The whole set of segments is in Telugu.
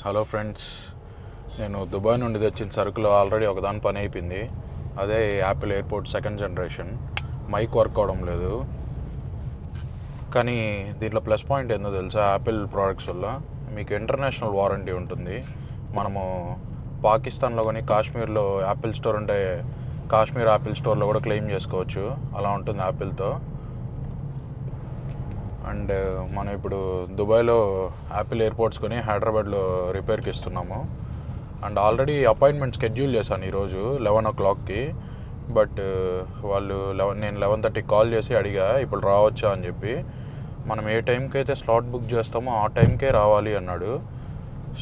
హలో ఫ్రెండ్స్, నేను దుబాయ్ నుండి తెచ్చిన సరుకులో ఆల్రెడీ ఒకదాని పని అయిపోయింది. అదే Apple AirPods second generation. Mic work అవడం లేదు. కానీ దీంట్లో ప్లస్ పాయింట్ ఏందో తెలుసా? యాపిల్ ప్రోడక్ట్స్ వల్ల మీకు ఇంటర్నేషనల్ వారంటీ ఉంటుంది. మనము పాకిస్తాన్లో కానీ కాశ్మీర్లో యాపిల్ స్టోర్ ఉంటే కాశ్మీర్ యాపిల్ స్టోర్లో కూడా క్లెయిమ్ చేసుకోవచ్చు. అలా ఉంటుంది యాపిల్తో. అండ్ మనం ఇప్పుడు దుబాయ్లో యాపిల్ ఎయిర్పోర్ట్స్ కొని హైదరాబాద్లో రిపేర్కి ఇస్తున్నాము. అండ్ ఆల్రెడీ అపాయింట్మెంట్ షెడ్యూల్ చేశాను ఈరోజు 11 o'clockకి. బట్ వాళ్ళు నేను 11:30 కాల్ చేసి అడిగా ఇప్పుడు రావచ్చా అని చెప్పి. మనం ఏ టైంకి అయితే స్లాట్ బుక్ చేస్తామో ఆ టైంకే రావాలి అన్నాడు.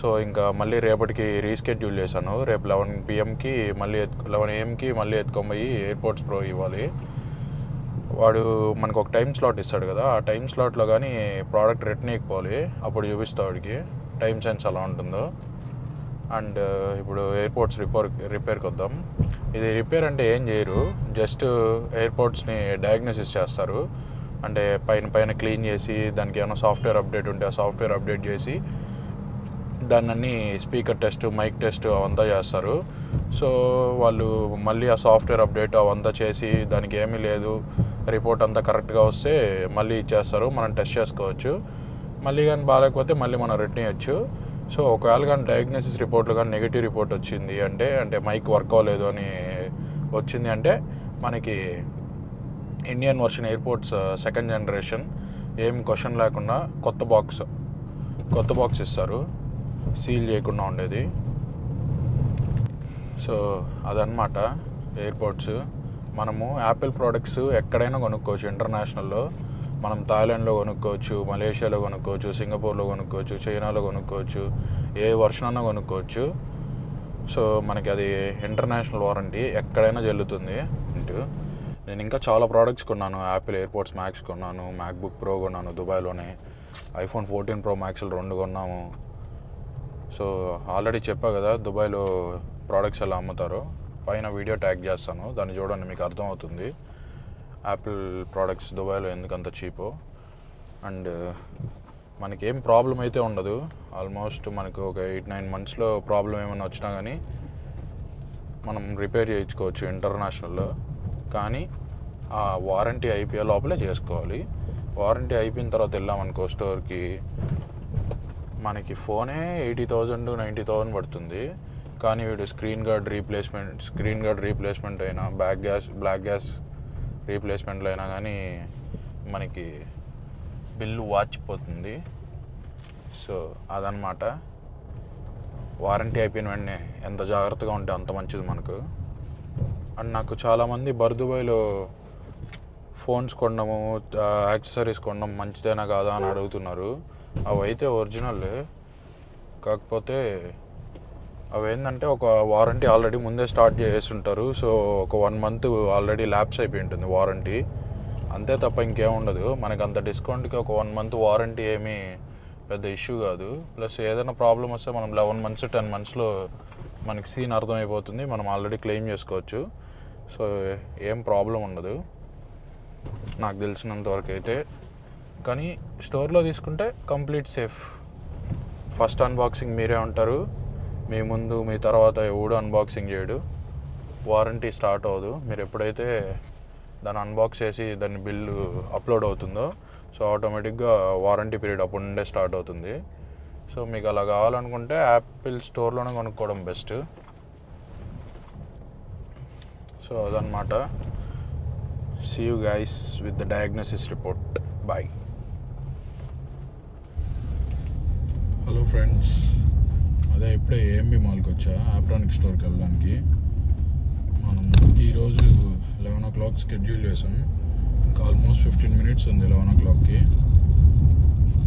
సో ఇంకా మళ్ళీ రేపటికి రీషెడ్యూల్ చేశాను. రేపు 11 PM మళ్ళీ 11 AM మళ్ళీ ఎత్తుకొని పోయి ఎయిర్పోర్ట్స్ ప్రో ఇవ్వాలి. వాడు మనకు ఒక టైం స్లాట్ ఇస్తాడు కదా, ఆ టైం స్లాట్లో కానీ ప్రోడక్ట్ రిటర్న్ ఇవ్వకపోవాలి. అప్పుడు చూపిస్తా వాడికి టైం సెన్స్ ఎలా ఉంటుందో. అండ్ ఇప్పుడు ఎయిర్పోర్ట్స్ రిపేర్కి వద్దాం. ఇది రిపేర్ అంటే ఏం చేయరు, జస్ట్ ఎయిర్పోర్ట్స్ని డయాగ్నోసిస్ చేస్తారు. అంటే పైన క్లీన్ చేసి దానికి ఏమైనా సాఫ్ట్వేర్ అప్డేట్ ఉంటే ఆ సాఫ్ట్వేర్ అప్డేట్ చేసి దాన్ని స్పీకర్ టెస్ట్, మైక్ టెస్ట్ అవంతా చేస్తారు. సో వాళ్ళు మళ్ళీ ఆ సాఫ్ట్వేర్ అప్డేట్ అవంతా చేసి దానికి ఏమీ లేదు, రిపోర్ట్ అంతా కరెక్ట్గా వస్తే మళ్ళీ ఇచ్చేస్తారు. మనం టెస్ట్ చేసుకోవచ్చు. మళ్ళీ కానీ బాగాలేకపోతే మళ్ళీ మనం రిటర్న్ ఇవ్వచ్చు. సో ఒకవేళ కానీ డయాగ్నోసిస్ రిపోర్ట్లో కానీ నెగిటివ్ రిపోర్ట్ వచ్చింది అంటే మైక్ వర్క్ అవ్వలేదు అని వచ్చింది అంటే మనకి Indian version airports second generation ఏం క్వశ్చన్ లేకుండా కొత్త బాక్స్ ఇస్తారు, సీల్ చేయకుండా ఉండేది. సో అదనమాట ఎయిర్పోర్ట్స్. మనము యాపిల్ ప్రోడక్ట్స్ ఎక్కడైనా కొనుక్కోవచ్చు. ఇంటర్నేషనల్లో మనం థాయిలాండ్లో కొనుక్కోవచ్చు, మలేషియాలో కొనుక్కోవచ్చు, సింగపూర్లో కొనుక్కోవచ్చు, చైనాలో కొనుక్కోవచ్చు, ఏ వర్షన్ అన్నా కొనుక్కోవచ్చు. సో మనకి అది ఇంటర్నేషనల్ వారంటీ ఎక్కడైనా చెల్లుతుంది. నేను ఇంకా చాలా ప్రోడక్ట్స్ కొన్నాను. యాపిల్ ఎయిర్పోర్ట్స్ మ్యాక్స్ కొన్నాను, మ్యాక్బుక్ ప్రో కొన్నాను దుబాయ్లోనే, iPhone 14 Pro Maxలు 2 కొన్నాము. సో ఆల్రెడీ చెప్పా కదా దుబాయ్లో ప్రోడక్ట్స్ ఎలా అమ్ముతారో. పైన వీడియో ట్యాగ్ చేస్తాను, దాన్ని చూడండి, మీకు అర్థమవుతుంది యాపిల్ ప్రోడక్ట్స్ దుబాయ్లో ఎందుకంత చీపో. అండ్ మనకేం ప్రాబ్లం అయితే ఉండదు. ఆల్మోస్ట్ మనకు ఒక 8-9 monthsలో ప్రాబ్లం ఏమైనా వచ్చినా కానీ మనం రిపేర్ చేయించుకోవచ్చు ఇంటర్నేషనల్లో. కానీ ఆ వారంటీ అయిపోయే లోపలే చేసుకోవాలి. వారంటీ అయిపోయిన తర్వాత వెళ్ళామనుకో స్టోర్కి, మనకి ఫోనే 80,000-90,000 పడుతుంది. కానీ వీడు స్క్రీన్ గార్డ్ రీప్లేస్మెంట్ అయినా బ్లాక్ గ్యాస్ రీప్లేస్మెంట్లు అయినా కానీ మనకి బిల్లు వాచిపోతుంది. సో అదనమాట. వారంటీ అయిపోయిన వెంటనే ఎంత జాగ్రత్తగా ఉంటే అంత మంచిది మనకు. అండ్ నాకు చాలామంది దుబాయ్లో ఫోన్స్ కొనడము, యాక్సెసరీస్ కొనడం మంచిదేనా కాదా అని అడుగుతున్నారు. అవి అయితే ఒరిజినల్, కాకపోతే అవి ఏంటంటే ఒక వారంటీ ఆల్రెడీ ముందే స్టార్ట్ చేస్తుంటారు. సో ఒక 1 month ఆల్రెడీ ల్యాప్స్ అయిపోయి ఉంటుంది వారంటీ, అంతే తప్ప ఇంకేముండదు. మనకు అంత డిస్కౌంట్కి ఒక 1 month వారంటీ ఏమీ పెద్ద ఇష్యూ కాదు. ప్లస్ ఏదైనా ప్రాబ్లం వస్తే మనం 11 months 10 monthsలో మనకి సీన్ అర్థమైపోతుంది, మనం ఆల్రెడీ క్లెయిమ్ చేసుకోవచ్చు. సో ఏం ప్రాబ్లం ఉండదు నాకు తెలిసినంత వరకు అయితే. కానీ స్టోర్లో తీసుకుంటే కంప్లీట్ సేఫ్. ఫస్ట్ అన్బాక్సింగ్ మీరే ఉంటారు, మీ ముందు మీ తర్వాత ఎవడు అన్బాక్సింగ్ చేయడు, వారంటీ స్టార్ట్ అవ్వదు. మీరు ఎప్పుడైతే దాన్ని అన్బాక్స్ చేసి దాని బిల్లు అప్లోడ్ అవుతుందో సో ఆటోమేటిక్గా వారంటీ పీరియడ్ అప్పుడు నుండే స్టార్ట్ అవుతుంది. సో మీకు అలా కావాలనుకుంటే యాపిల్ స్టోర్లోనే కొనుక్కోవడం బెస్ట్. సో అదనమాట. See you guys with the diagnosis report. Bye. Hello friends, అదే ఇప్పుడే ఏఎంబి మాల్కి వచ్చా ఆప్రానిక్ స్టోర్కి వెళ్ళడానికి. మనం ఈరోజు 11 o'clock షెడ్యూల్ చేసాం. ఇంకా ఆల్మోస్ట్ 15 minutes ఉంది 11 o'clockకి.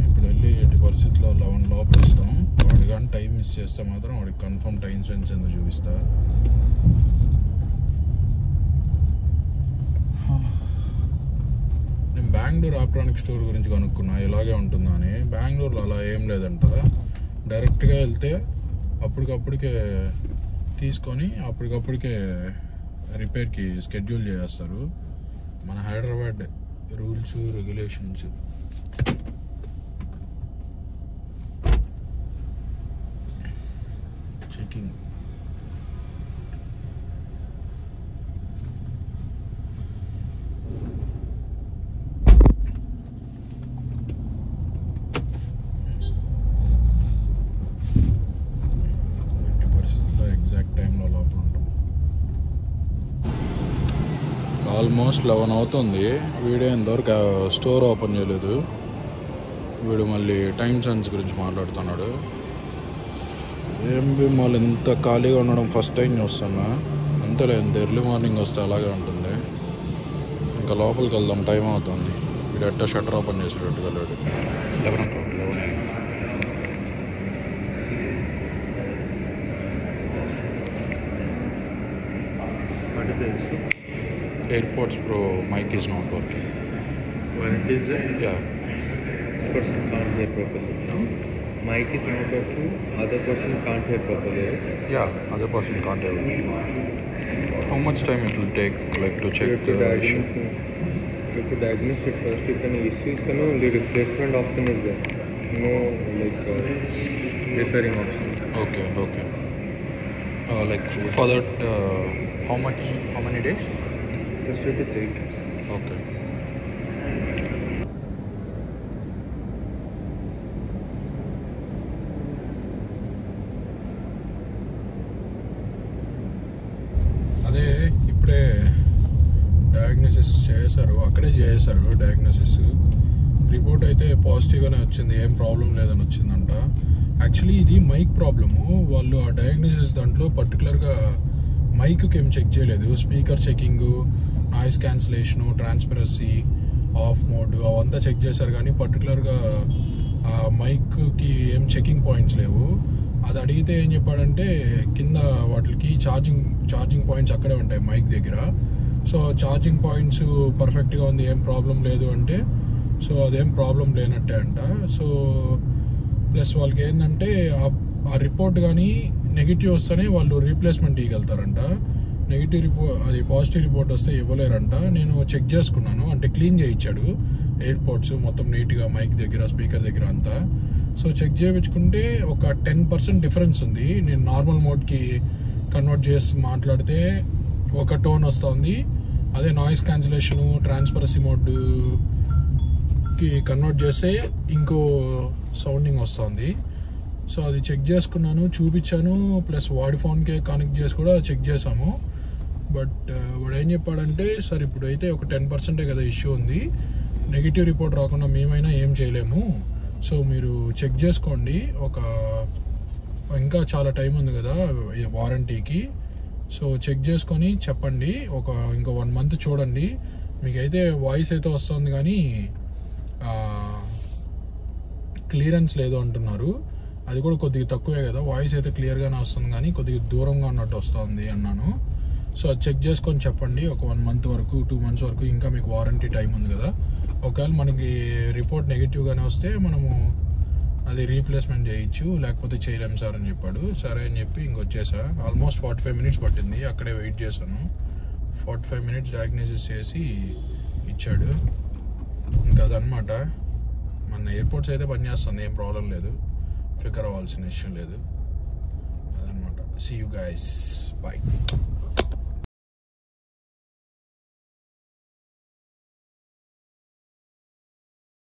ఇప్పుడు వెళ్ళి ఎట్టి పరిస్థితుల్లో 11 లోపల వస్తాం. వాడు కానీ టైం మిస్ చేస్తే మాత్రం వాడికి కన్ఫర్మ్ టైం సెన్స్ ఎందుకు చూపిస్తా. నేను బెంగళూరు ఆప్రానిక్ స్టోర్ గురించి కనుక్కున్నా ఇలాగే ఉంటుందా అని. బెంగళూరులో అలా ఏం లేదంట. డైరెక్ట్గా వెళ్తే అప్పటికప్పటికే తీసుకొని అప్పటికప్పటికే రిపేర్కి షెడ్యూల్ చేస్తారు. మన హైదరాబాద్ రూల్స్ రెగ్యులేషన్స్ ఆల్మోస్ట్ 11 అవుతుంది. వీడియో ఇంతవరకు స్టోర్ ఓపెన్ చేయలేదు. వీడు మళ్ళీ టైం సెన్స్ గురించి మాట్లాడుతున్నాడు. ఏంబి మాల్ ఇంత ఖాళీగా ఉండడం ఫస్ట్ టైం చూస్తున్నా. అంతేలే, ఇంత ఎర్లీ మార్నింగ్ వస్తే అలాగే ఉంటుంది. ఇంకా లోపలికి వెళ్దాం, టైం అవుతుంది. వీడు ఎట్ట షట్టర్ ఓపెన్ చేసేటట్టుగా లేడు. 11 AirPods Pro mic is not working. When it is Yeah. person can't hear properly. No? Mic is not working. Other person can't hear properly. Yeah, other person can't hear me. How much time it will take, like, to check You have to the issue? You have to diagnose it first. If any issue is coming, only replacement option is there. No repairing option. Okay. Like for that, how many days? Just it is 8 days. Okay. అదే ఇప్పుడే డయాగ్నోసిస్ చేశారు, అక్కడే చేశారు డయాగ్నోసిస్. రిపోర్ట్ అయితే పాజిటివ్గానే వచ్చింది, ఏం ప్రాబ్లం లేదని వచ్చిందంట. యాక్చువల్లీ ఇది మైక్ ప్రాబ్లము. వాళ్ళు ఆ డయాగ్నోసిస్ దాంట్లో పర్టికులర్గా మైక్కి ఏం చెక్ చేయలేదు. Speaker checking, noise cancellation, transparency, off mode అవంతా చెక్ చేశారు. కానీ పర్టికులర్గా మైక్కి ఏం చెకింగ్ పాయింట్స్ లేవు. అది అడిగితే ఏం చెప్పాడంటే కింద వాటికి ఛార్జింగ్ పాయింట్స్ అక్కడే ఉంటాయి మైక్ దగ్గర. సో ఛార్జింగ్ పాయింట్స్ పర్ఫెక్ట్గా ఉంది, ఏం ప్రాబ్లం లేదు అంటే, సో అదేం ప్రాబ్లం లేనట్టే అంట. సో ప్లస్ వాళ్ళకి ఏంటంటే ఆ రిపోర్ట్ కానీ నెగిటివ్ వస్తేనే వాళ్ళు రీప్లేస్మెంట్ ఇవ్వగలుగుతారంట. నెగిటివ్ రిపోర్ట్, అది పాజిటివ్ రిపోర్ట్ వస్తే ఇవ్వలేరంట. నేను చెక్ చేసుకున్నాను, అంటే క్లీన్ చేయించాడు ఎయిర్పోర్ట్స్ మొత్తం నీట్గా, మైక్ దగ్గర, స్పీకర్ దగ్గర అంతా. సో చెక్ చేయించుకుంటే ఒక 10% డిఫరెన్స్ ఉంది. నేను నార్మల్ మోడ్కి కన్వర్ట్ చేసి మాట్లాడితే ఒక టోన్ వస్తుంది. అదే నాయిస్ క్యాన్సిలేషను, ట్రాన్స్పరెన్సీ మోడ్కి కన్వర్ట్ చేస్తే ఇంకో సౌండింగ్ వస్తుంది. సో అది చెక్ చేసుకున్నాను, చూపించాను, ప్లస్ వాడి ఫోన్కే కనెక్ట్ చేసి కూడా చెక్ చేసాము. బట్ వాడు ఏం చెప్పాడంటే, సార్ ఇప్పుడైతే ఒక 10% కదా ఇష్యూ ఉంది, నెగిటివ్ రిపోర్ట్ రాకుండా మేమైనా ఏం చేయలేము. సో మీరు చెక్ చేసుకోండి, ఇంకా చాలా టైం ఉంది కదా వారంటీకి. సో చెక్ చేసుకొని చెప్పండి, ఇంకో 1 month చూడండి, మీకైతే వాయిస్ అయితే వస్తుంది కానీ క్లియరెన్స్ లేదు అంటున్నారు. అది కూడా కొద్దిగా తక్కువే కదా, వాయిస్ అయితే క్లియర్గానే వస్తుంది కానీ కొద్దిగా దూరంగా ఉన్నట్టు వస్తుంది అన్నాను. సో అది చెక్ చేసుకొని చెప్పండి, ఒక 1 month వరకు, 2 months వరకు ఇంకా మీకు వారంటీ టైం ఉంది కదా. ఒకవేళ మనకి రిపోర్ట్ నెగిటివ్గానే వస్తే మనము అది రీప్లేస్మెంట్ చేయొచ్చు, లేకపోతే చేయలేము సార్ అని చెప్పాడు. సరే అని చెప్పి ఇంకొచ్చేసా. ఆల్మోస్ట్ 45 minutes పట్టింది, అక్కడే వెయిట్ చేశాను. 45 minutes డయాగ్నోసిస్ చేసి ఇచ్చాడు. ఇంకా అదనమాట, మన ఎయిర్పోర్ట్స్ అయితే పనిచేస్తుంది, ఏం ప్రాబ్లం లేదు, ఫికర్ అవ్వాల్సిన విషయం లేదు. అదనమాట. See you guys, bye.